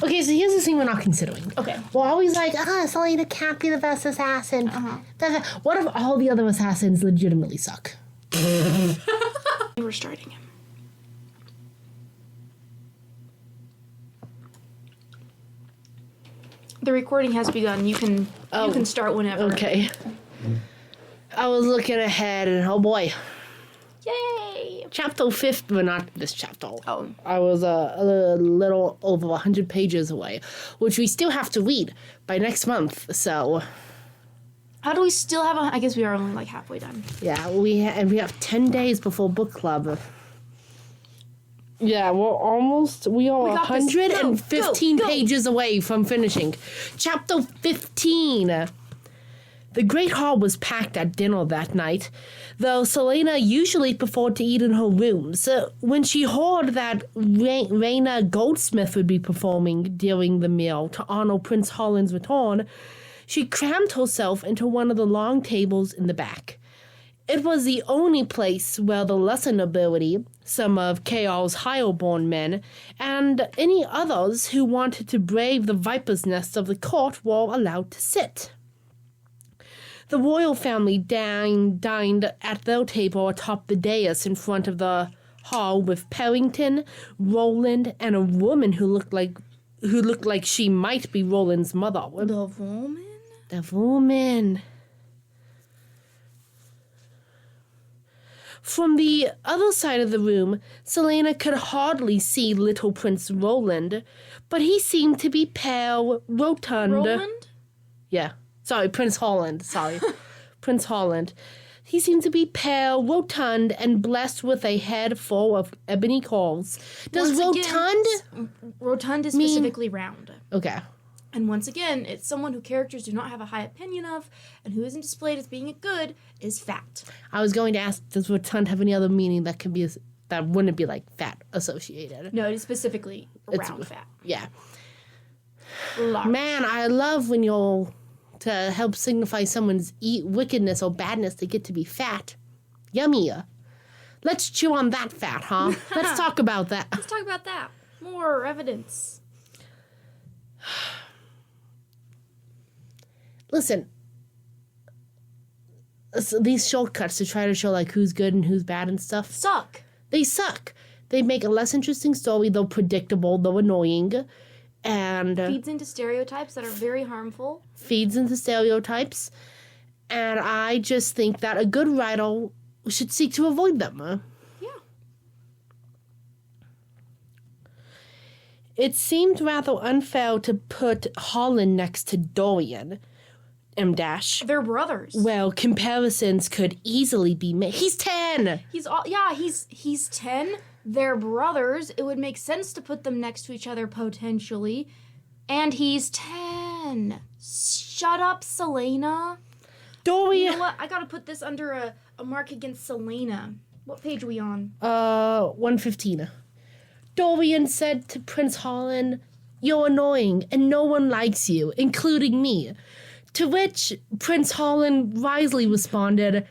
Okay, so here's the thing we're not considering. Okay. We're always like, Selena can't be the best assassin. What if all the other assassins legitimately suck? We're starting him. The recording has begun. You can start whenever. Okay. I was looking ahead and oh boy. Yay! Chapter 50, but not this chapter. Oh. I was a little over 100 pages away, which we still have to read by next month, so... How do we still have I guess we are only like halfway done. Yeah, we have 10 days before book club. Yeah, we are 115 pages away from finishing. Chapter 15. The great hall was packed at dinner that night, though Selena usually preferred to eat in her room. So when she heard that Raina Goldsmith would be performing during the meal to honor Prince Holland's return, she crammed herself into one of the long tables in the back. It was the only place where the lesser nobility, some of Chaol's higher-born men, and any others who wanted to brave the viper's nest of the court were allowed to sit. The royal family dined at their table atop the dais in front of the hall with Parrington, Roland, and a woman who looked like she might be Roland's mother. The woman? The woman. From the other side of the room, Selena could hardly see little Prince Roland, but he seemed to be pale, rotund. Roland? Yeah. Sorry, Prince Holland. Sorry. Prince Holland. He seemed to be pale, rotund, and blessed with a head full of ebony curls. Does rotund is specifically round. Okay. And once again, it's someone who characters do not have a high opinion of, and who isn't displayed as being good, is fat. I was going to ask, does rotund have any other meaning that could be that wouldn't be like fat associated? No, it is specifically round fat. Yeah. Large. Man, I love when you're to help signify someone's wickedness or badness, they get to be fat. Yummy. Let's chew on that fat, huh? Let's talk about that. Let's talk about that. More evidence. Listen, these shortcuts to try to show like who's good and who's bad and stuff suck. They suck. They make a less interesting story, though predictable, though annoying, and feeds into stereotypes that are very harmful. And I just think that a good writer should seek to avoid them. Yeah. It seemed rather unfair to put Holland next to Dorian. M-. They're brothers. Well, comparisons could easily be made. He's 10! He's 10. They're brothers. It would make sense to put them next to each other potentially. And he's 10. Shut up, Selena. Dorian. You know what? I gotta put this under a mark against Selena. What page are we on? 115. Dorian said to Prince Holland, "You're annoying and no one likes you, including me." To which Prince Holland wisely responded,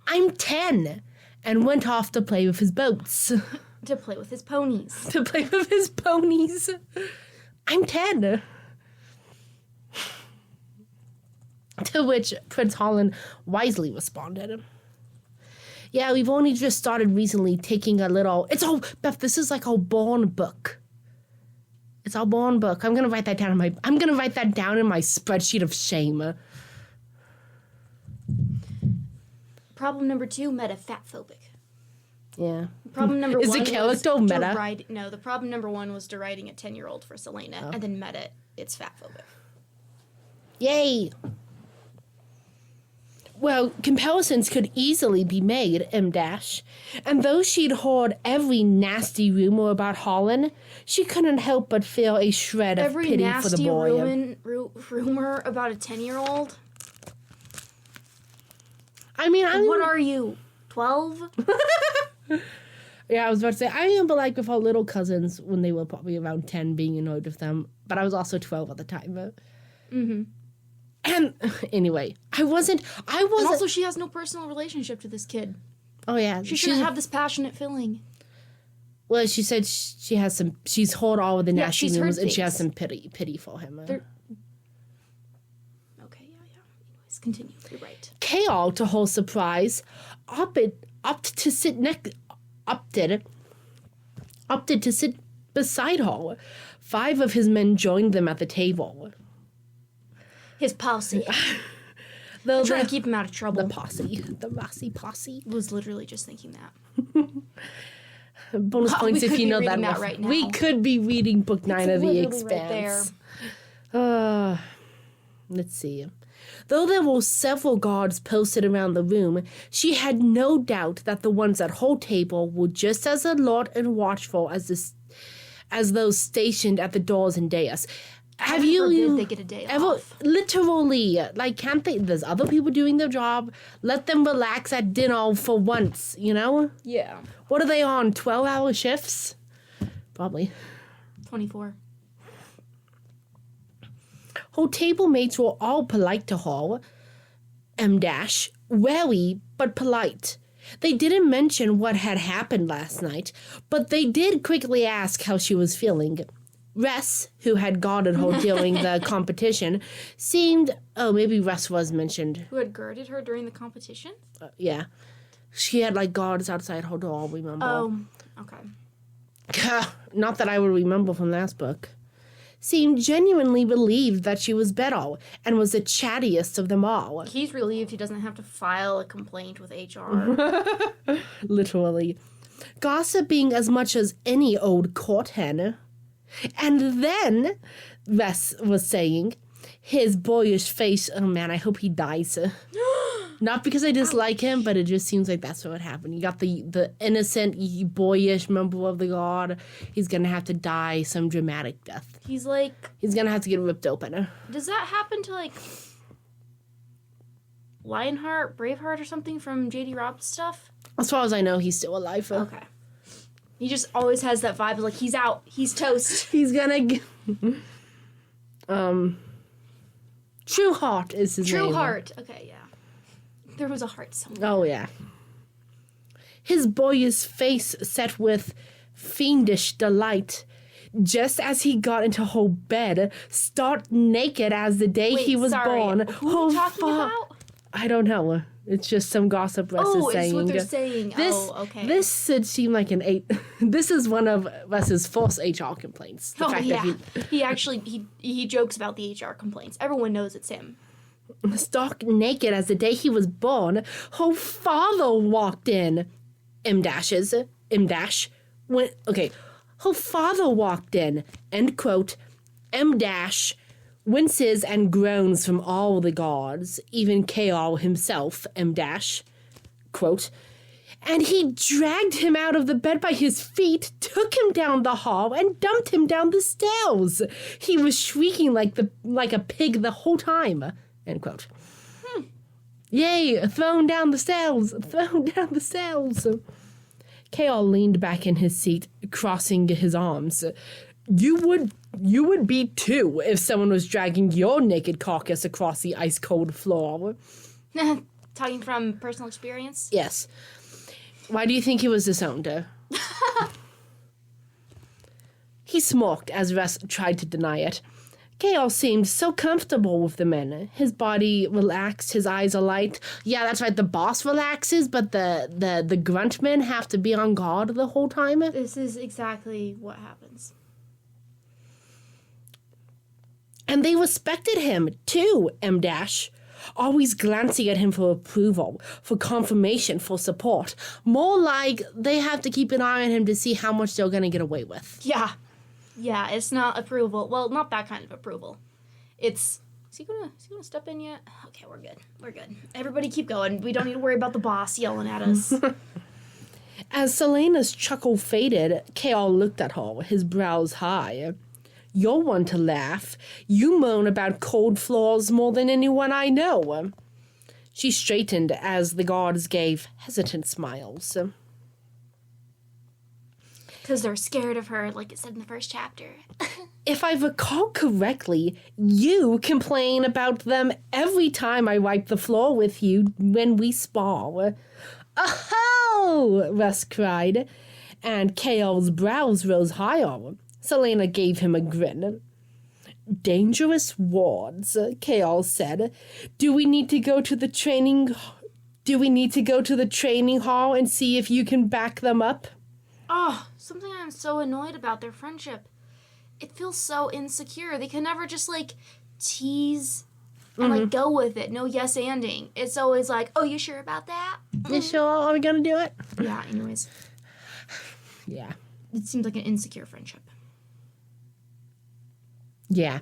"I'm 10, and went off to play with his boats. To play with his ponies. I'm 10. To which Prince Holland wisely responded, "Yeah, we've only just started recently taking a little..." Beth, this is like our born book. It's our born book. I'm gonna write that down in my spreadsheet of shame. Problem number 2, meta-fatphobic. Yeah. Problem number 1 is the character meta? No, the problem number 1 was deriding a 10-year-old for Selena, and then meta, it's fatphobic. Yay! Well, comparisons could easily be made, M-. And though she'd heard every nasty rumor about Holland, she couldn't help but feel a shred of pity for the boy. Every nasty rumor about a 10-year-old? I mean, what are you, 12? Yeah, I was about to say, I remember like with our little cousins when they were probably around 10 being annoyed with them, but I was also 12 at the time. Mm-hmm. And anyway, I wasn't. And also, she has no personal relationship to this kid. Oh yeah, She shouldn't have this passionate feeling. Well, she said she has some. She's heard all of the nasty rumors, and she has some pity for him. Okay, yeah. Anyways, continue. You're right. Chaol, to her surprise, opted to sit beside her. 5 of his men joined them at the table. His posse. Trying to keep him out of trouble. The Rossi posse. Was literally just thinking that. Bonus points if you know that. Right now. We could be reading book 9 of The Expanse. Right there. Let's see. Though there were several guards posted around the room, she had no doubt that the ones at her table were just as alert and watchful as those stationed at the doors and dais. Have you they get a day off? Literally, like, can't they? There's other people doing their job. Let them relax at dinner for once, you know? Yeah. What are they on? 12-hour shifts? Probably. 24. Her table mates were all polite to her. Wary but polite. They didn't mention what had happened last night, but they did quickly ask how she was feeling. Ress, who had guarded her during the competition, seemed... Oh, maybe Ress was mentioned. Who had guarded her during the competition? Yeah. She had, like, guards outside her door, remember? Oh, okay. Not that I would remember from last book. Seemed genuinely relieved that she was better and was the chattiest of them all. He's relieved he doesn't have to file a complaint with HR. Literally. Gossiping as much as any old court hen. And then, Wes was saying, his boyish face, oh man, I hope he dies. Not because I dislike him, but it just seems like that's what would happen. You got the innocent, boyish member of the guard. He's going to have to die some dramatic death. He's like... He's going to have to get ripped open. Does that happen to, like, Lionheart, Braveheart, or something from J.D. Robb's stuff? As far as I know, he's still alive. Okay. He just always has that vibe of, like, he's out. He's toast. He's gonna... True Heart is his name. True Heart. Okay, yeah. There was a heart somewhere. Oh, yeah. His boyish face set with fiendish delight, just as he got into her bed, stark naked as the day he was born. Who are you talking about? I don't know. It's just some gossip Wes is saying. Oh, it's what they're saying. Okay. This should seem like an 8. This is one of Wes's false HR complaints. The fact that he jokes about the HR complaints. Everyone knows it's him. Stark naked as the day he was born, her father walked in. Her father walked in, end quote. Winces and groans from all the guards, even Chaol himself, quote. And he dragged him out of the bed by his feet, took him down the hall, and dumped him down the stairs. He was shrieking like a pig the whole time, end quote. Yay, thrown down the stairs, thrown down the stairs. Chaol leaned back in his seat, crossing his arms. You would be too if someone was dragging your naked carcass across the ice-cold floor. Talking from personal experience? Yes. Why do you think he was disowned? He smirked as Russ tried to deny it. Chaol seemed so comfortable with the men. His body relaxed, his eyes alight. Yeah, that's right, the boss relaxes, but the grunt men have to be on guard the whole time. This is exactly what happens. And they respected him, too, always glancing at him for approval, for confirmation, for support. More like they have to keep an eye on him to see how much they're going to get away with. Yeah, it's not approval. Well, not that kind of approval. It's... Is he gonna step in yet? Okay, we're good. Everybody keep going. We don't need to worry about the boss yelling at us. As Selena's chuckle faded, Chaol looked at her, his brows high. You're one to laugh. You moan about cold floors more than anyone I know. She straightened as the guards gave hesitant smiles. Because they're scared of her, like it said in the first chapter. If I recall correctly, you complain about them every time I wipe the floor with you when we spar. Oh! Russ cried. and Kael's brows rose higher. Selena gave him a grin. Dangerous wards, Kael said. Do we need to go to the training hall and see if you can back them up? Oh, something I'm so annoyed about their friendship. It feels so insecure. They can never just, tease and, go with it. No yes-anding. It's always like, oh, you sure about that? You sure? Are we gonna do it? Yeah, anyways. Yeah. It seems like an insecure friendship. Yeah.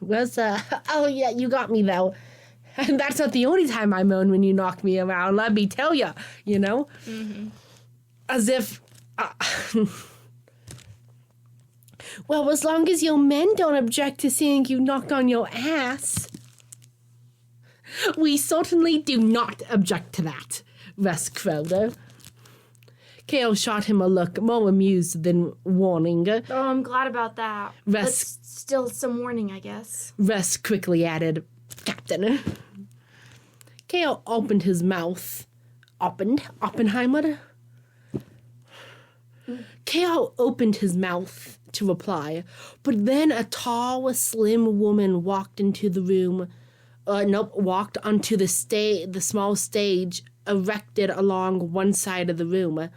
Oh, yeah, you got me, though. And that's not the only time I moan when you knock me around, let me tell you, you know? Mm-hmm. As if... Well, as long as your men don't object to seeing you knocked on your ass. We certainly do not object to that, Russ crowed. Kael shot him a look, more amused than warning. Oh, I'm glad about that. But still some warning, I guess. Russ quickly added, Captain. Kael opened his mouth. Oppenheimer? Kael opened his mouth to reply, but then a tall, slim woman walked into the room. Walked onto the small stage erected along one side of the room.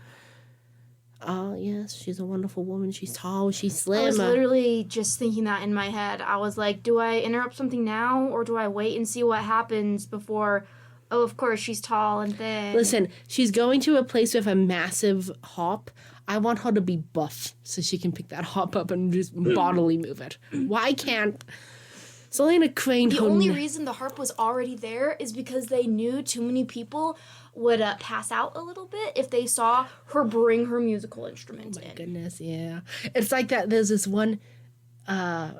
Oh, yes, she's a wonderful woman. She's tall, she's slim. I was literally just thinking that in my head. I was like, do I interrupt something now, or do I wait and see what happens before... Oh, of course, she's tall and thin. Listen, she's going to a place with a massive hop. I want her to be buff so she can pick that hop up and just bodily move it. Why can't... Selena craned The only reason the harp was already there is because they knew too many people would pass out a little bit if they saw her bring her musical instrument in. Oh my goodness, yeah. It's like that. There's this one, some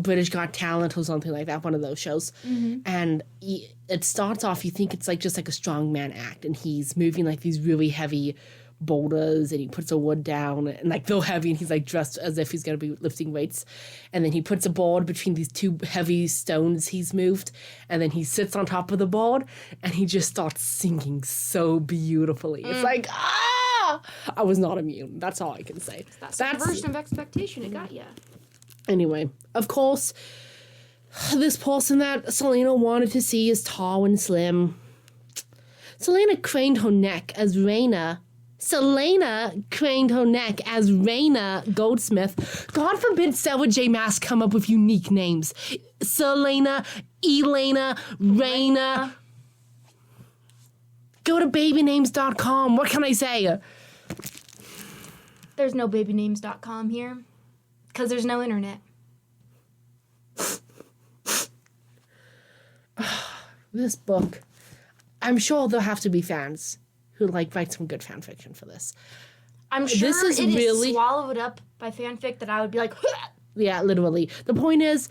British Got Talent or something like that, one of those shows. Mm-hmm. And it starts off, you think it's just like a strongman act, and he's moving like these really heavy boulders, and he puts a wood down and real heavy, and he's dressed as if he's going to be lifting weights, and then he puts a board between these two heavy stones he's moved, and then he sits on top of the board and he just starts singing so beautifully. It's like, I was not immune. That's all I can say. That's the version of expectation. It got you. Anyway, of course, this person that Selena wanted to see is tall and slim. Selena craned her neck as Raina Goldsmith. God forbid Sarah J. Maas come up with unique names. Selena, Elena, Raina. Go to babynames.com. What can I say? There's no babynames.com here. Because there's no internet. This book. I'm sure there'll have to be fans who write some good fan fiction for this. I'm sure this is it really is swallowed up by fanfic that I would be like, yeah, literally. The point is,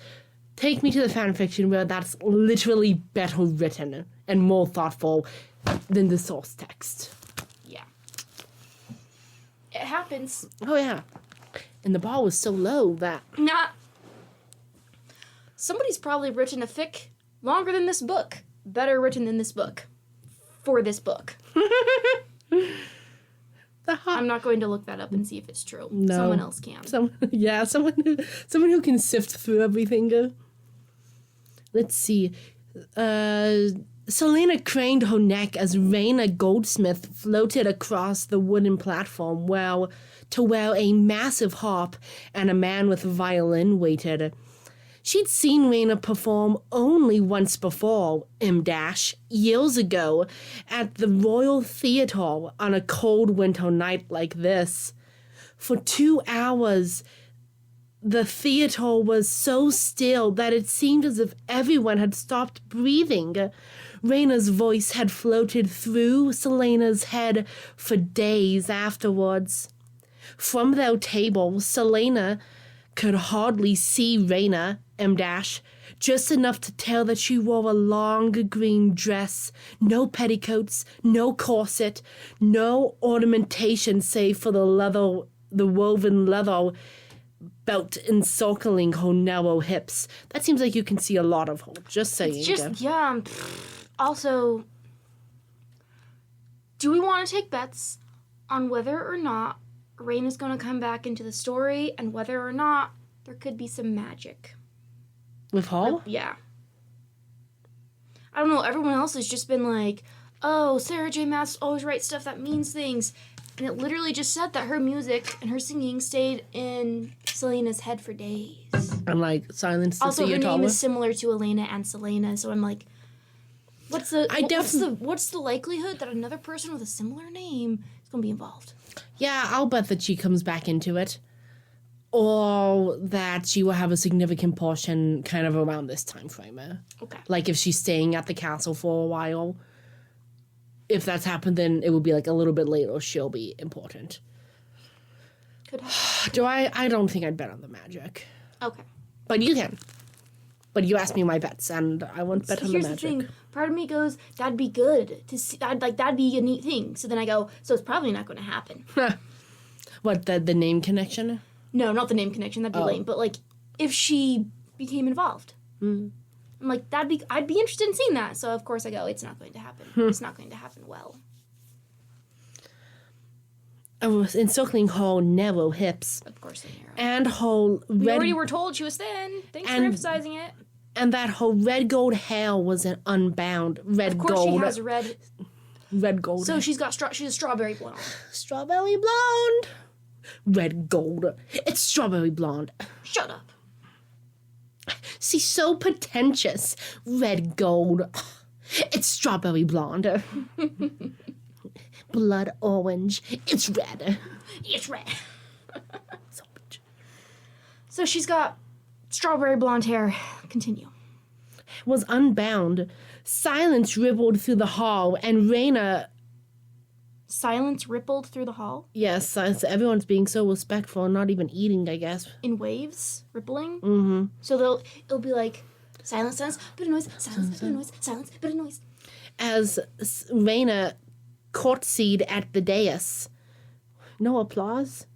take me to the fan fiction where that's literally better written and more thoughtful than the source text. Yeah. It happens. Oh, yeah. And the bar was so low that... Nah. Somebody's probably written a fic longer than this book. Better written than this book. For this book. I'm not going to look that up and see if it's true. No. Someone else can. Someone who can sift through everything. Let's see. Selena craned her neck as Raina Goldsmith floated across the wooden platform to where a massive harp and a man with a violin waited. She'd seen Raina perform only once before, years ago, at the Royal Theatre on a cold winter night like this. For 2 hours, the theatre was so still that it seemed as if everyone had stopped breathing. Raina's voice had floated through Selena's head for days afterwards. From their table, Selena could hardly see Raina, just enough to tell that she wore a long green dress, no petticoats, no corset, no ornamentation save for the woven leather belt encircling her narrow hips. That seems like you can see a lot of her, just saying. It's just, yeah. Also, do we want to take bets on whether or not Rain is going to come back into the story and whether or not there could be some magic. With Hall? Yeah. I don't know. Everyone else has just been like, oh, Sarah J. Maas always writes stuff that means things. And it literally just said that her music and her singing stayed in Selena's head for days. And like Silence the Also, her Theater. name is similar to Elena and Selena, so I'm like, what's the likelihood that another person with a similar name is going to be involved? Yeah, I'll bet that she comes back into it. Or that she will have a significant portion kind of around this time frame. Okay. Like if she's staying at the castle for a while. If that's happened, then it will be like a little bit later she'll be important. Could happen. I don't think I'd bet on the magic. Okay. But you can. But you asked me my bets, and I won't bet on the magic. Here's the thing. Part of me goes, that'd be good to see. That'd be a neat thing. So then I go, so it's probably not going to happen. What, the name connection? No, not the name connection. That'd be lame. But like, if she became involved, I'm like, I'd be interested in seeing that. So of course I go, it's not going to happen. It's not going to happen well. Encircling her narrow hips. Of course they narrow. And her We already were told she was thin. Thanks for emphasizing it. And that her red gold hair was an unbound red gold. Of course she has red. Red gold. So she's a strawberry blonde. Strawberry blonde. Red gold. It's strawberry blonde. Shut up. She's so pretentious. Red gold. It's strawberry blonde. Blood orange. It's red. It's red. So she's got strawberry blonde hair. Continue. Was unbound. Silence rippled through the hall, and Raina... Silence rippled through the hall? Yes, everyone's being so respectful and not even eating, I guess. In waves? Rippling? Mm-hmm. So it'll be like, silence, silence, bit of noise, silence, bit of noise, silence, bit of noise. As Raina courtesied at the dais. No applause?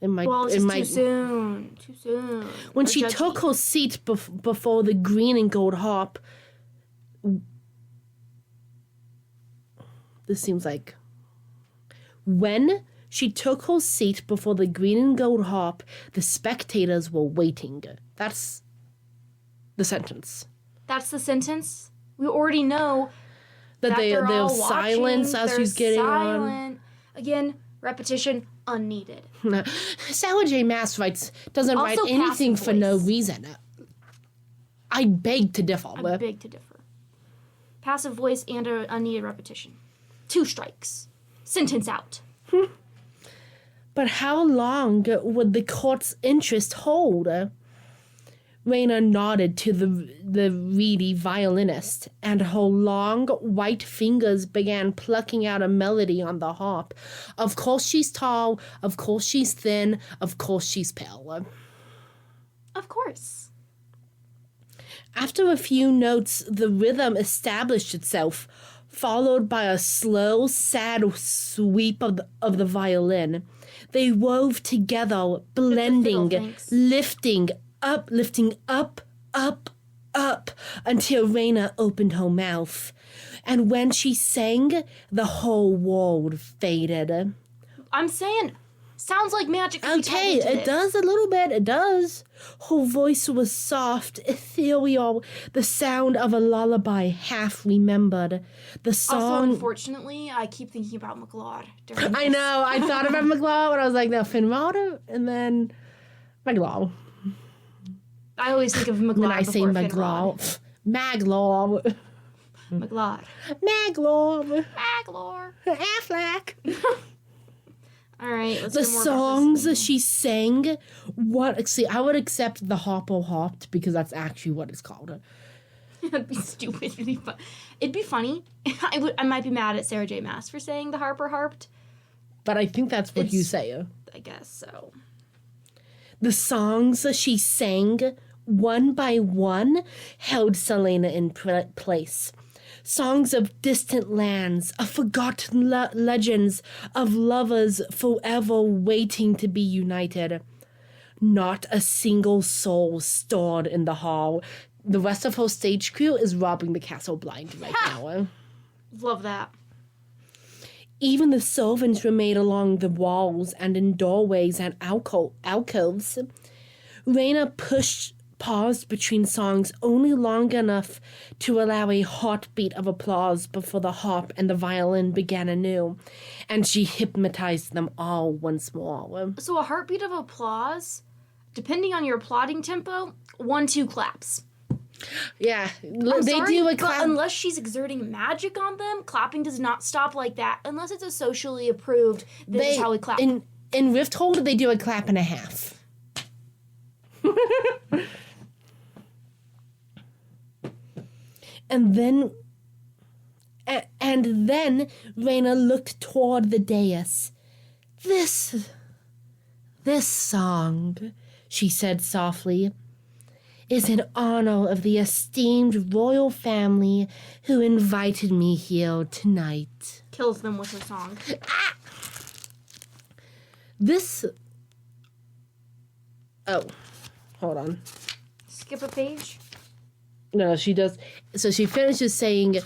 It's too soon. Too soon. When she took her seat before the green and gold harp... This seems like... When she took her seat before the green and gold harp, the spectators were waiting. That's the sentence. That's the sentence? We already know that they're silence as she's getting on. Again, repetition unneeded. Sarah J. Maas doesn't write anything for no reason. I beg to differ. I beg to differ. Passive voice and an unneeded repetition. 2 strikes. Sentence out. But how long would the court's interest hold? Raina nodded to the reedy violinist, and her long white fingers began plucking out a melody on the harp. Of course she's tall, of course she's thin, of course she's pale. Of course. After a few notes, the rhythm established itself, followed by a slow, sad sweep of the violin. They wove together, blending, lifting up, up, until Raina opened her mouth. And when she sang, the whole world faded. I'm saying, sounds like magic. Okay, it does a little bit, it does. Her voice was soft, ethereal, the sound of a lullaby half remembered. The song... Also, unfortunately, I keep thinking about McLeod. I know, I thought about McLeod, but I was like, no, Finrod, and then McLeod. I always think of McLeod When I say McLeod. Maglor. McLeod. Maglor. Maglor. Affleck. All right, let's the songs she sang, I would accept the Hoppo Hopped because that's actually what it's called. That'd be stupid. It'd be funny. I might be mad at Sarah J. Maas for saying the Harper harped. But I think that's what you say. I guess so. The songs she sang, one by one, held Selena in place. Songs of distant lands, of forgotten legends, of lovers forever waiting to be united. Not a single soul stirred in the hall. The rest of her stage crew is robbing the castle blind right now. Love that. Even the servants remained along the walls and in doorways and alcoves. Raina paused between songs only long enough to allow a heartbeat of applause before the harp and the violin began anew, and she hypnotized them all once more. So a heartbeat of applause, depending on your applauding tempo, 1-2 claps. Yeah, they do a clap. But unless she's exerting magic on them, clapping does not stop like that. Unless it's a socially approved, this is how we clap. In Rifthold, they do a clap and a half. And then Raina looked toward the dais. This song, she said softly, is in honor of the esteemed royal family who invited me here tonight. Kills them with her song. Oh, hold on. Skip a page? No, she does. So she finishes saying,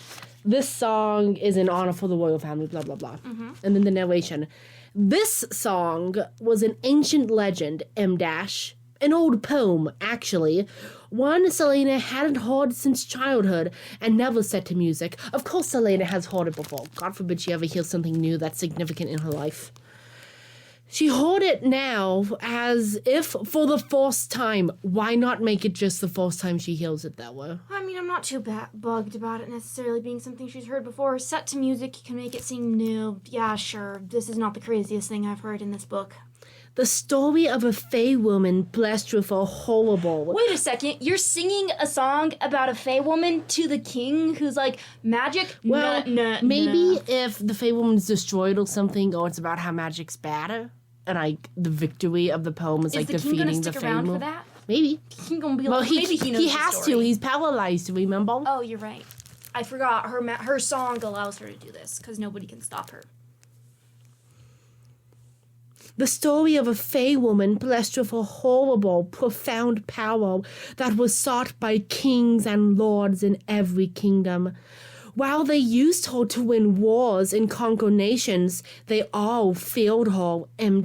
this song is in honor for the royal family, blah, blah, blah. Mm-hmm. And then the narration. This song was an ancient legend, an old poem, actually. One Selena hadn't heard since childhood and never set to music. Of course Selena has heard it before. God forbid she ever hears something new that's significant in her life. She heard it now as if for the first time. Why not make it just the first time she hears it that way? I mean, I'm not too bugged about it necessarily being something she's heard before. Set to music, you can make it seem new. Yeah, sure. This is not the craziest thing I've heard in this book. The story of a Fey woman blessed with a horrible... Wait a second. You're singing a song about a Fey woman to the king who's like, magic? Well, maybe if the Fey woman's destroyed or something, or it's about how magic's bad, and like the victory of the poem is like defeating the Fey woman. Is the king gonna stick around for that? Maybe. He gonna be like, maybe he knows he has to. He's paralyzed, remember? Oh, you're right. I forgot. Her song allows her to do this, because nobody can stop her. The story of a Fey woman blessed with a horrible, profound power that was sought by kings and lords in every kingdom. While they used her to win wars and conquer nations, they all feared her, and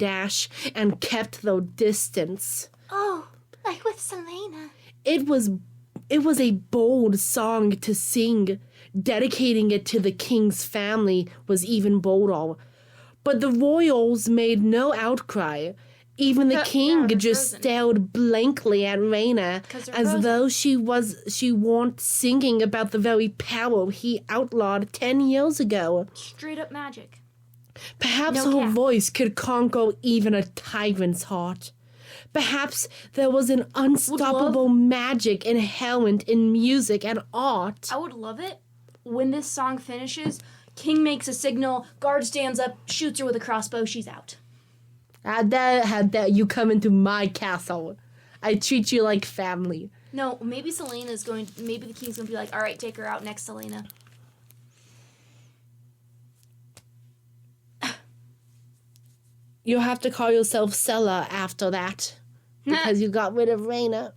kept their distance. Oh, like with Selena. It was a bold song to sing. Dedicating it to the king's family was even bolder. But the royals made no outcry. Even the king just stared blankly at Raina as though she weren't singing about the very power he outlawed 10 years ago. Straight up magic. Perhaps her voice could conquer even a tyrant's heart. Perhaps there was an unstoppable magic inherent in music and art. I would love it when this song finishes. King makes a signal, guard stands up, shoots her with a crossbow, she's out. Had that you come into my castle. I treat you like family. No, maybe the king's gonna be like, alright, take her out next, Selena. You'll have to call yourself Sella after that. Because you got rid of Raina.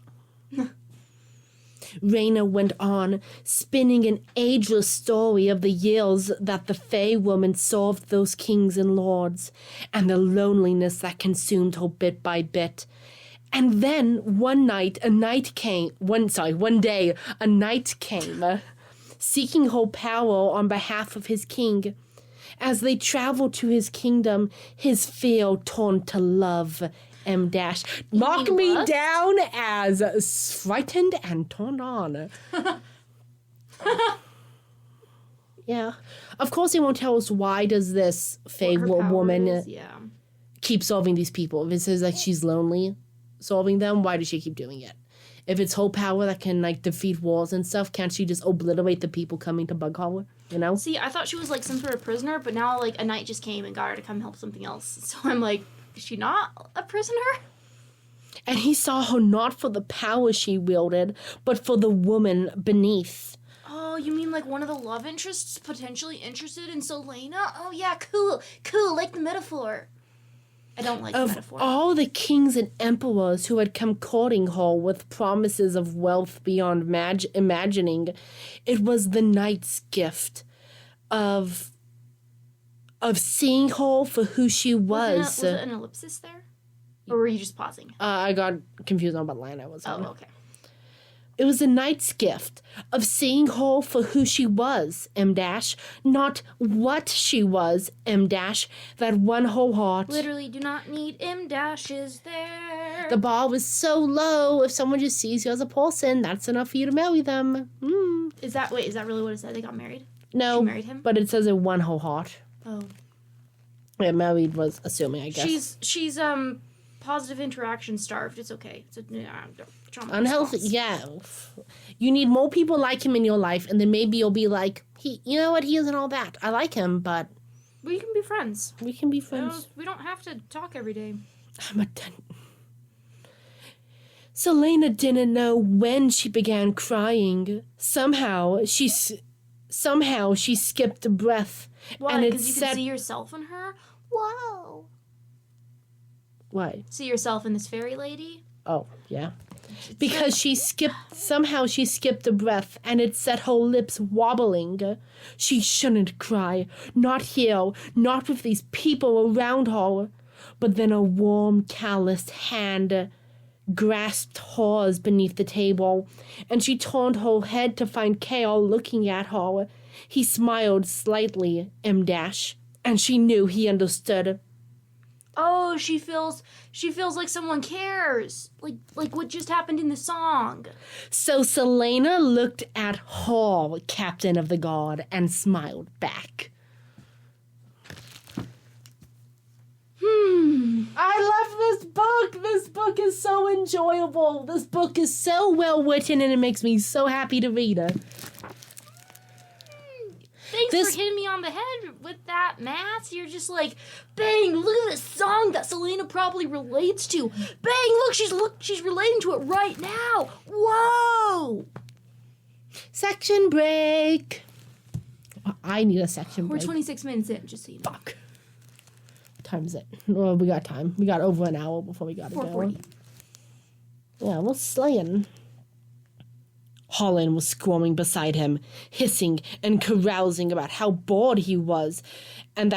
Raina went on, spinning an ageless story of the years that the Fey woman served those kings and lords, and the loneliness that consumed her bit by bit. And then one day, a knight came, seeking her power on behalf of his king. As they traveled to his kingdom, his fear turned to love. Mark me down as frightened and turned on. Yeah. Of course they won't tell us why does this Fey woman keep solving these people. If it says like she's lonely solving them, why does she keep doing it? If it's whole power that can like defeat wars and stuff, can't she just obliterate the people coming to bug her? You know? See, I thought she was like some sort of prisoner, but now like a knight just came and got her to come help something else. So I'm like, is she not a prisoner? And he saw her not for the power she wielded, but for the woman beneath. Oh, you mean like one of the love interests potentially interested in Selena? Oh yeah, cool, like the metaphor. I don't like the metaphor. Of all the kings and emperors who had come courting her with promises of wealth beyond imagining, it was the knight's gift of of seeing her for who she was. Was it an ellipsis there? Or were you just pausing? I got confused on what line I was on. Oh, okay. It was a night's gift of seeing her for who she was, M dash, not what she was, M dash, that won her heart. Literally do not need M dashes there. The bar was so low, if someone just sees you as a person, that's enough for you to marry them. Is that really what it said? They got married? No, she married him? But it says it won her heart. Oh. Yeah, married was assuming, I guess. She's positive interaction starved. It's okay. It's a trauma unhealthy. response. Yeah, you need more people like him in your life, and then maybe you'll be like, you know what, he isn't all that. I like him, but we can be friends. We can be friends. We don't have to talk every day. Selena didn't know when she began crying. Somehow she skipped a breath. Why? Because you can see yourself in her. Whoa. Why? See yourself in this fairy lady? Oh, yeah. Because she skipped a breath, and it set her lips wobbling. She shouldn't cry. Not here. Not with these people around her. But then a warm, calloused hand grasped hers beneath the table, and she turned her head to find Kale looking at her. He smiled slightly, M dash, and she knew he understood. Oh, she feels like someone cares. Like what just happened in the song. So Selena looked at her, Captain of the Guard, and smiled back. I love this book. This book is so enjoyable. This book is so well written, and it makes me so happy to read it. Thanks for hitting me on the head with that, Maas. You're just like, bang, look at this song that Selena probably relates to. Bang, look, she's relating to it right now. Whoa! Section break. I need a section break. We're 26 minutes in, just so you know. Fuck. What time is it? Well, we got time. We got over an hour before we gotta 4:40. go. Yeah, we're slaying. Holland was squirming beside him, hissing and carousing about how bored he was, and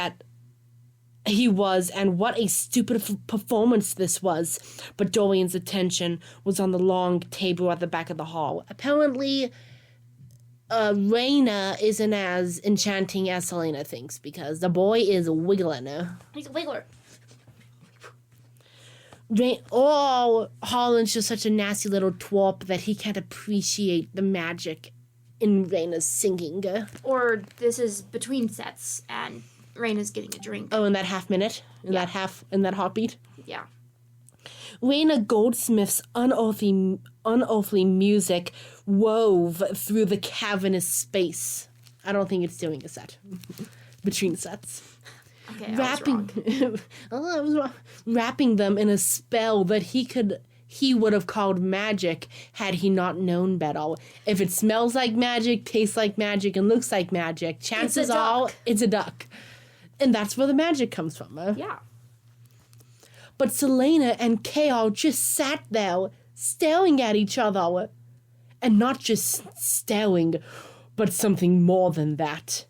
what a stupid performance this was. But Dorian's attention was on the long table at the back of the hall. Apparently, Raina isn't as enchanting as Selena thinks, because the boy is wiggling. He's a wiggler. Holland's just such a nasty little twerp that he can't appreciate the magic in Raina's singing. Or this is between sets and Raina's getting a drink. Oh, in that half minute? In that heartbeat? Yeah. Raina Goldsmith's unearthly music wove through the cavernous space. I don't think it's doing a set. Between sets. Okay, I was wrong. Wrapping them in a spell that he would have called magic had he not known better. If it smells like magic, tastes like magic, and looks like magic, chances are it's a duck. And that's where the magic comes from. Yeah. But Selena and Kale just sat there, staring at each other. And not just staring, but something more than that.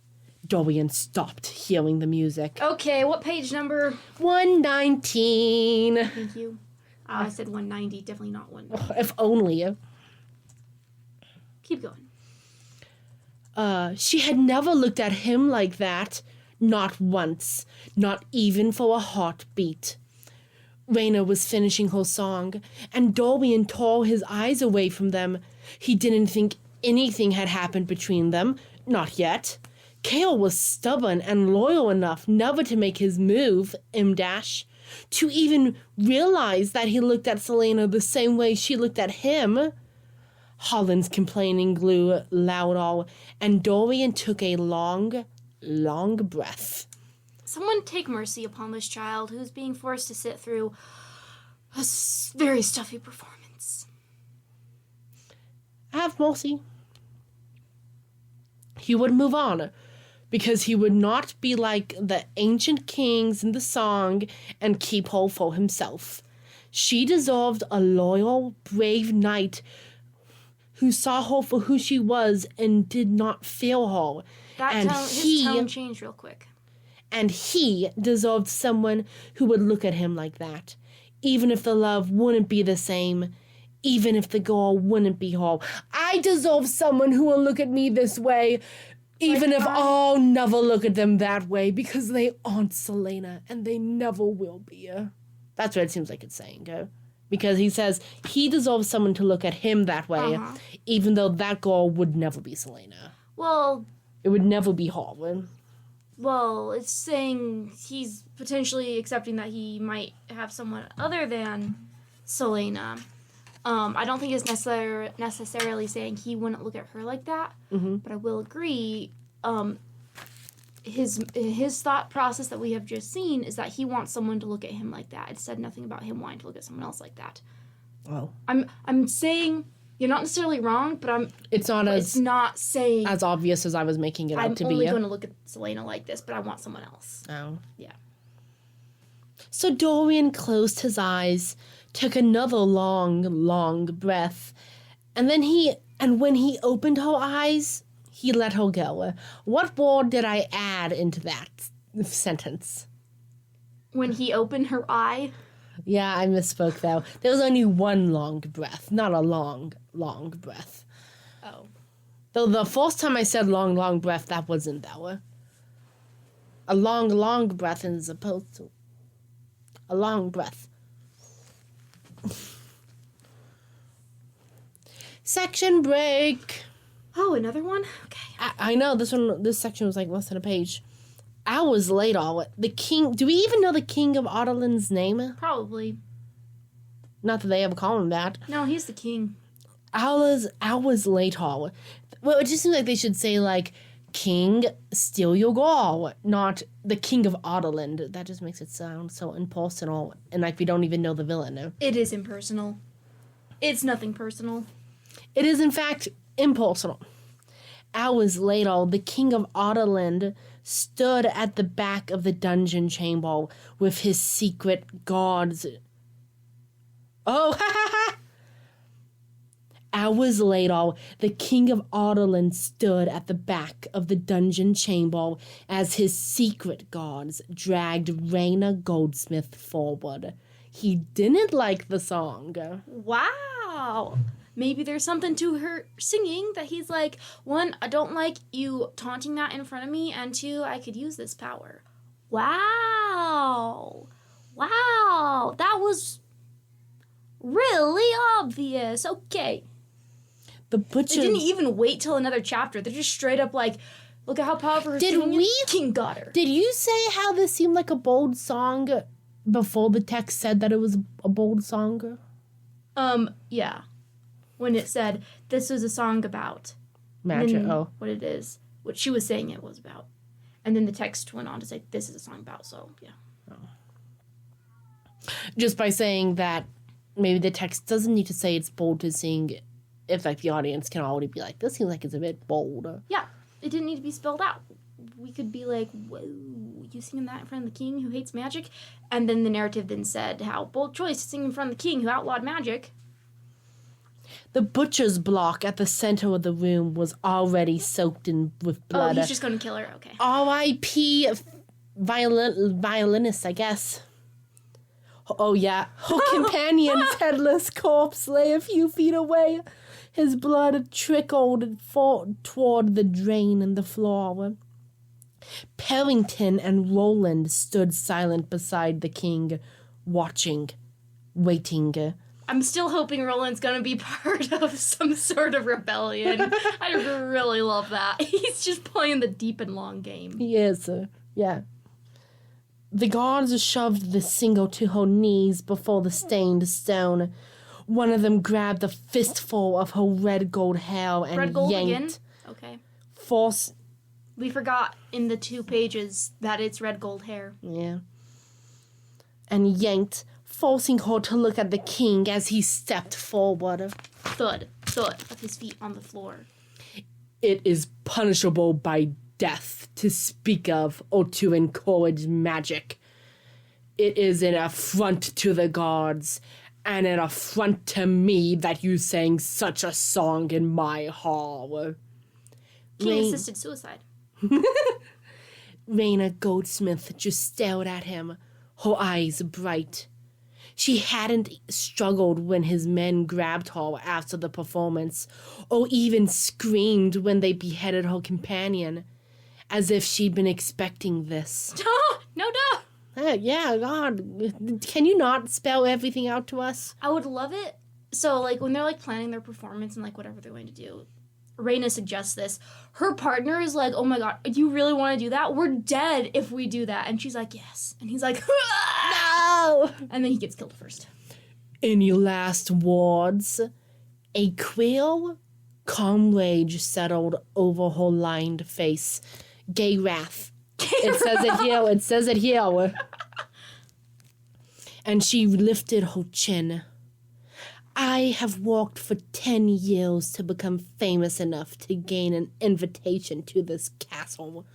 Dorian stopped hearing the music. Okay, what page number? 119. Thank you. I said 190, definitely not 190. If only. Keep going. She had never looked at him like that. Not once. Not even for a heartbeat. Raina was finishing her song, and Dorian tore his eyes away from them. He didn't think anything had happened between them. Not yet. Kale was stubborn and loyal enough never to make his move, M dash, to even realize that he looked at Selena the same way she looked at him. Holland's complaining grew louder, and Dorian took a long, long breath. Someone take mercy upon this child who's being forced to sit through a very stuffy performance. Have mercy. He would move on, because he would not be like the ancient kings in the song and keep her for himself. She deserved a loyal, brave knight who saw her for who she was and did not fear her. His tone changed real quick. And he deserved someone who would look at him like that, even if the love wouldn't be the same, even if the girl wouldn't be whole. I deserve someone who will look at me this way, even if I'll never look at them that way, because they aren't Selena, and they never will be. That's what it seems like it's saying, because he says he deserves someone to look at him that way, even though that girl would never be Selena. Well... It would never be Harlan. Well, it's saying he's potentially accepting that he might have someone other than Selena. I don't think it's necessarily saying he wouldn't look at her like that, but I will agree. His thought process that we have just seen is that he wants someone to look at him like that. It said nothing about him wanting to look at someone else like that. Oh, I'm saying you're not necessarily wrong, but it's not saying as obvious as I was making it out to be. I'm only going to look at Selena like this, but I want someone else. Oh, yeah. So Dorian closed his eyes, took another long, long breath, and when he opened her eyes, he let her go. What word did I add into that sentence? When he opened her eye? Yeah, I misspoke, though. There was only one long breath, not a long, long breath. Oh. Though the first time I said long, long breath, that wasn't that. A long, long breath is opposed to a long breath. Section break. Oh, another one? Okay. I know, this section was like less than a page. Hours later, the king... Do we even know the king of Otterland's name? Probably. Not that they ever call him that. No, he's the king. Hours later. Well, it just seems like they should say, like, King, steal your girl, not the king of Otterland. That just makes it sound so impersonal, and like we don't even know the villain. It is impersonal. It's nothing personal. It is, in fact, impersonal. Hours later, the king of Otterland stood at the back of the dungeon chamber with his secret guards. Oh, ha ha ha! Hours later, the king of Otterland stood at the back of the dungeon chamber as his secret guards dragged Raina Goldsmith forward. He didn't like the song. Wow! Maybe there's something to her singing that he's like, one, I don't like you taunting that in front of me, and two, I could use this power. Wow! Wow! That was really obvious. Okay. The butcher... They didn't even wait till another chapter. They're just straight up like, look at how powerful her singing is. King got her. Did you say how this seemed like a bold song before the text said that it was a bold song? Yeah. When it said, this was a song about... Magic, what it is. What she was saying it was about. And then the text went on to say, this is a song about, so, yeah. Oh. Just by saying that, maybe the text doesn't need to say it's bold to sing if, like, the audience can already be like, this seems like it's a bit bold. Yeah, it didn't need to be spelled out. We could be like, whoa, you singing that in front of the king who hates magic? And then the narrative then said how bold choice to sing in front of the king who outlawed magic. The butcher's block at the center of the room was already soaked with blood. Oh, he's just going to kill her? Okay. R.I.P. Violinist, I guess. Oh, yeah. Her companion's headless corpse lay a few feet away. His blood trickled toward the drain in the floor. Parrington and Roland stood silent beside the king, watching, waiting. I'm still hoping Roland's going to be part of some sort of rebellion. I really love that. He's just playing the deep and long game. He is, yeah. The guards shoved the single to her knees before the stained stone. One of them grabbed a fistful of her red gold hair and red gold yanked. Again? Okay. We forgot in the 2 pages that it's red gold hair. Yeah. And yanked, forcing her to look at the king as he stepped forward. Thud of his feet on the floor. It is punishable by death to speak of or to encourage magic. It is an affront to the gods and an affront to me that you sang such a song in my hall. King assisted suicide. Raina Goldsmith just stared at him, her eyes bright. She hadn't struggled when his men grabbed her after the performance, or even screamed when they beheaded her companion, as if she'd been expecting this. No. Yeah, God. Can you not spell everything out to us? I would love it. So, like, when they're, like, planning their performance and, like, whatever they're going to do, Raina suggests this. Her partner is like, oh my God, do you really want to do that? We're dead if we do that. And she's like, yes. And he's like, no! And then he gets killed first. Any last words? A queer, calm rage settled over her lined face. Gay wrath. It says it here. And she lifted her chin. I have walked for 10 years to become famous enough to gain an invitation to this castle.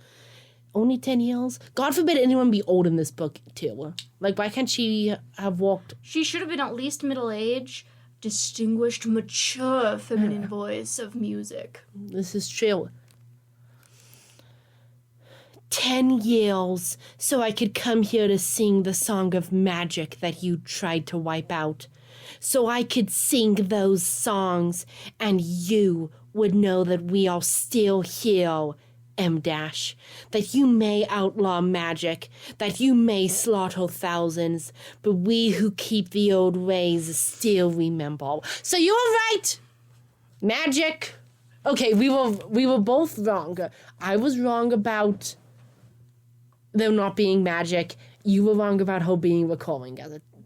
Only 10 years? God forbid anyone be old in this book, too. Like, why can't she have walked? She should have been at least middle-aged, distinguished, mature, feminine voice of music. This is true. 10 years, so I could come here to sing the song of magic that you tried to wipe out. So I could sing those songs, and you would know that we are still here, M-. That you may outlaw magic, that you may slaughter thousands, but we who keep the old ways still remember. So you were right! Magic. Okay, we were both wrong. I was wrong about them not being magic. You were wrong about her being recalling,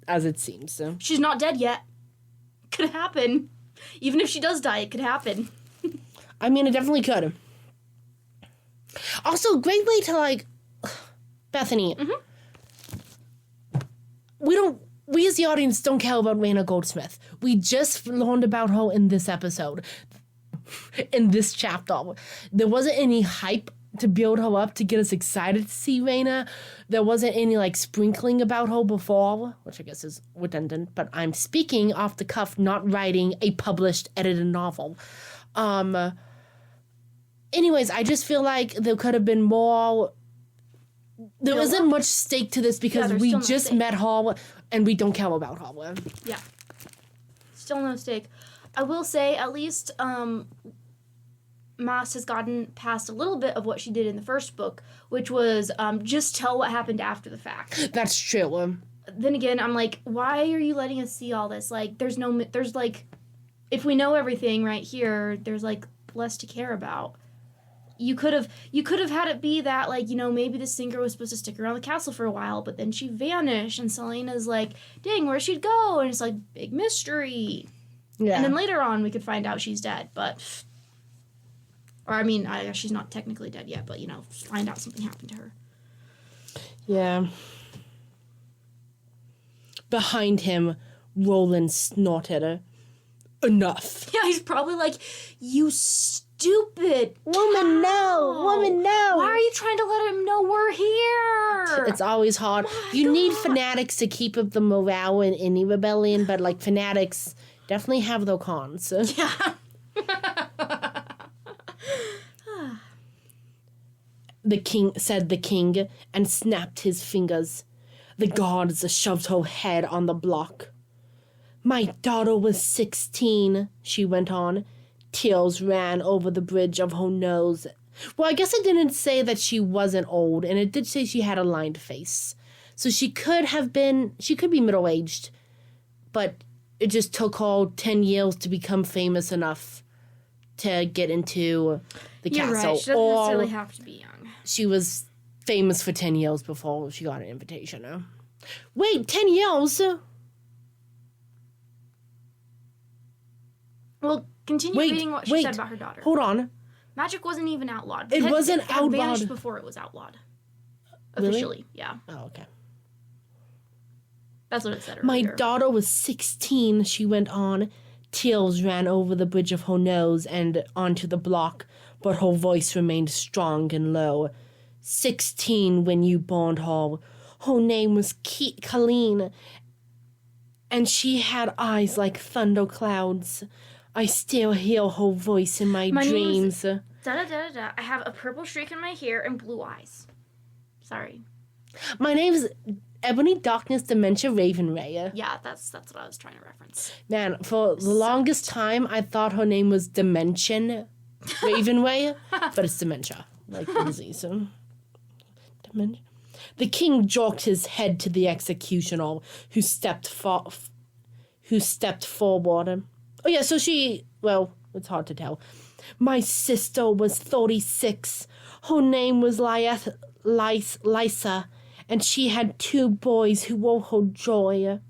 as it seems. So. She's not dead yet. Could happen. Even if she does die, it could happen. I mean, it definitely could. Also, great way to, like, Bethany. Mm-hmm. We as the audience don't care about Raina Goldsmith. We just learned about her in this episode. In this chapter. There wasn't any hype to build her up to get us excited to see Raina. There wasn't any, like, sprinkling about her before, which I guess is redundant, but I'm speaking off the cuff, not writing a published, edited novel. Anyways, I just feel like there could have been more. There wasn't much stake to this because we just met her and we don't care about her. Yeah. Still no stake. I will say, at least, Maas has gotten past a little bit of what she did in the first book, which was just tell what happened after the fact. That's true. Then again, I'm like, why are you letting us see all this? Like, there's like, if we know everything right here, there's, like, less to care about. You could have had it be that, like, you know, maybe the singer was supposed to stick around the castle for a while, but then she vanished, and Selena's like, dang, where'd she go? And it's like, big mystery. Yeah. And then later on, we could find out she's dead, but... Or, I mean, I guess she's not technically dead yet, but, you know, find out something happened to her. Yeah. Behind him, Roland snorted. Enough. Yeah, he's probably like, you stupid woman, no! Woman, no! Why are you trying to let him know we're here? It's always hard. You need fanatics to keep up the morale in any rebellion, but, like, fanatics definitely have their cons. Yeah. The king, and snapped his fingers. The guards shoved her head on the block. My daughter was 16, she went on. Tears ran over the bridge of her nose. Well, I guess it didn't say that she wasn't old, and it did say she had a lined face. So she could be middle-aged, but it just took her 10 years to become famous enough to get into the castle. Right. She doesn't necessarily have to be young. She was famous for 10 years before she got an invitation. Wait, 10 years? Well, continue reading what she said about her daughter. Hold on. Magic wasn't even outlawed. It wasn't outlawed. It vanished before it was outlawed. Officially, really? Yeah. Oh, okay. That's what it said earlier. My daughter was 16, she went on. Tears ran over the bridge of her nose and onto the block, but her voice remained strong and low. 16 when you born her. Her name was Colleen, and she had eyes like thunderclouds. I still hear her voice in my dreams. I have a purple streak in my hair and blue eyes. Sorry. My name is Ebony Darkness Dementia Ravenray. Yeah, that's what I was trying to reference. Man, for the longest time, I thought her name was Dimension Ravenray, but it's dementia, like the disease. Dementia. The king jerked his head to the executioner, who stepped forward. Oh yeah, so it's hard to tell. My sister was 36. Her name was Lysa, and she had 2 boys who were her joy.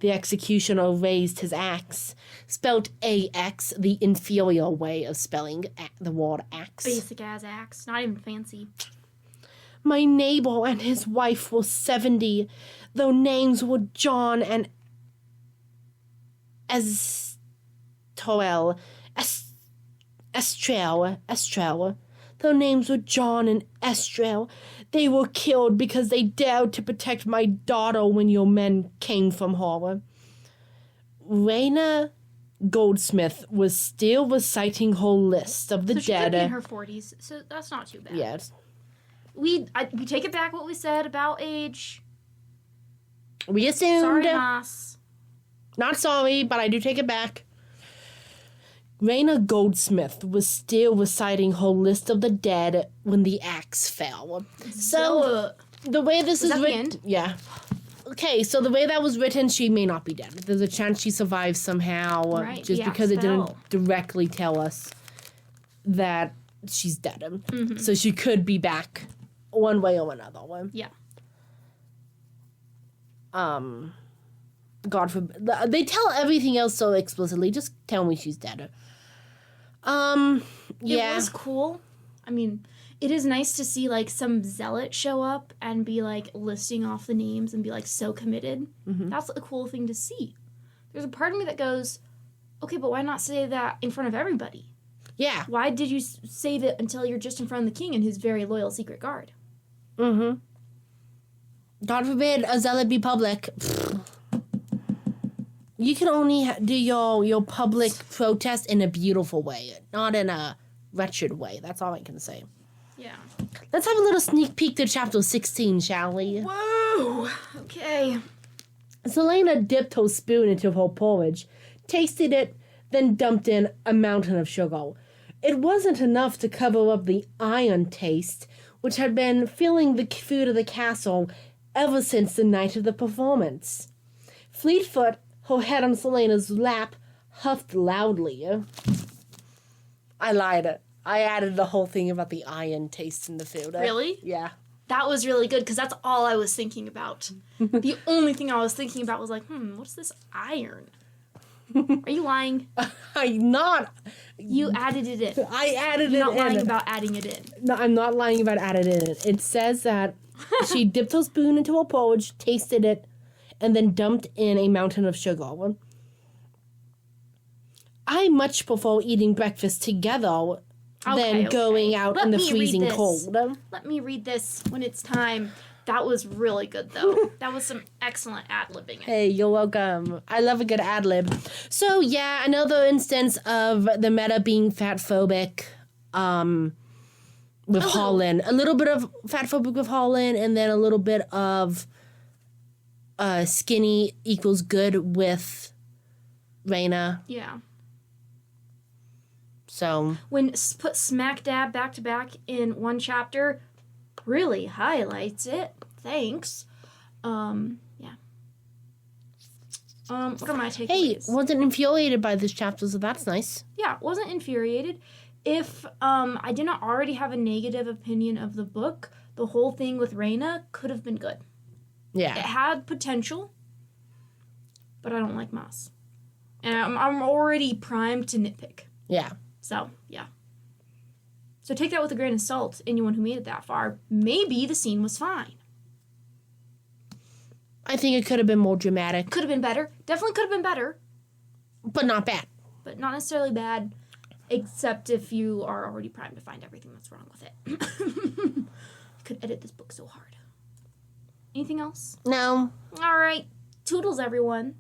The executioner raised his axe, spelled A-X, the inferior way of spelling the word axe. Basic as axe, not even fancy. My neighbor and his wife were 70. Their names were John and Estrelle. Their names were John and Estrelle. They were killed because they dared to protect my daughter when your men came from her. Raina Goldsmith was still reciting her list of the dead. So she could be in her 40s, so that's not too bad. Yes. We take it back what we said about age. We assumed. Sorry, Maas. Not sorry, but I do take it back. Raina Goldsmith was still reciting her list of the dead when the axe fell. So, the way this is written... Yeah. Okay, so the way that was written, she may not be dead. There's a chance she survives somehow, right, just because it didn't directly tell us that she's dead. Mm-hmm. So she could be back one way or another. Yeah. God forbid. They tell everything else so explicitly. Just tell me she's dead. Yeah. It was cool. I mean, it is nice to see, like, some zealot show up and be, like, listing off the names and be, like, so committed. Mm-hmm. That's a cool thing to see. There's a part of me that goes, okay, but why not say that in front of everybody? Yeah. Why did you save it until you're just in front of the king and his very loyal secret guard? Mm-hmm. God forbid a zealot be public. You can only do your public protest in a beautiful way, not in a wretched way. That's all I can say. Yeah. Let's have a little sneak peek to chapter 16, shall we? Whoa! Okay. Selena dipped her spoon into her porridge, tasted it, then dumped in a mountain of sugar. It wasn't enough to cover up the iron taste, which had been filling the food of the castle ever since the night of the performance. Fleetfoot, her head on Selena's lap, huffed loudly. I lied. I added the whole thing about the iron taste in the food. Really? Yeah. That was really good, because that's all I was thinking about. The only thing I was thinking about was like, what's this iron? Are you lying? I'm not. You added it in. I added You're it in. not lying about adding it in. No, I'm not lying about adding it in. It says that she dipped her spoon into her porridge, tasted it, and then dumped in a mountain of sugar. I much prefer eating breakfast together than going out in the freezing cold. Let me read this when it's time. That was really good, though. That was some excellent ad-libbing. Hey, you're welcome. I love a good ad-lib. So, yeah, another instance of the meta being fat-phobic with Holland. A little bit of fat-phobic with Holland, and then a little bit of skinny equals good with Raina. Yeah. So when put smack dab back to back in one chapter really highlights it. Thanks. Yeah. What are my takeaways? Hey, wasn't infuriated by this chapter, so that's nice. Yeah, wasn't infuriated. If I did not already have a negative opinion of the book, the whole thing with Raina could have been good. Yeah. It had potential, but I don't like Maas. And I'm already primed to nitpick. Yeah. So, yeah. So take that with a grain of salt, anyone who made it that far. Maybe the scene was fine. I think it could have been more dramatic. Could have been better. Definitely could have been better. But not bad. But not necessarily bad, except if you are already primed to find everything that's wrong with it. You could edit this book so hard. Anything else? No. All right. Toodles, everyone.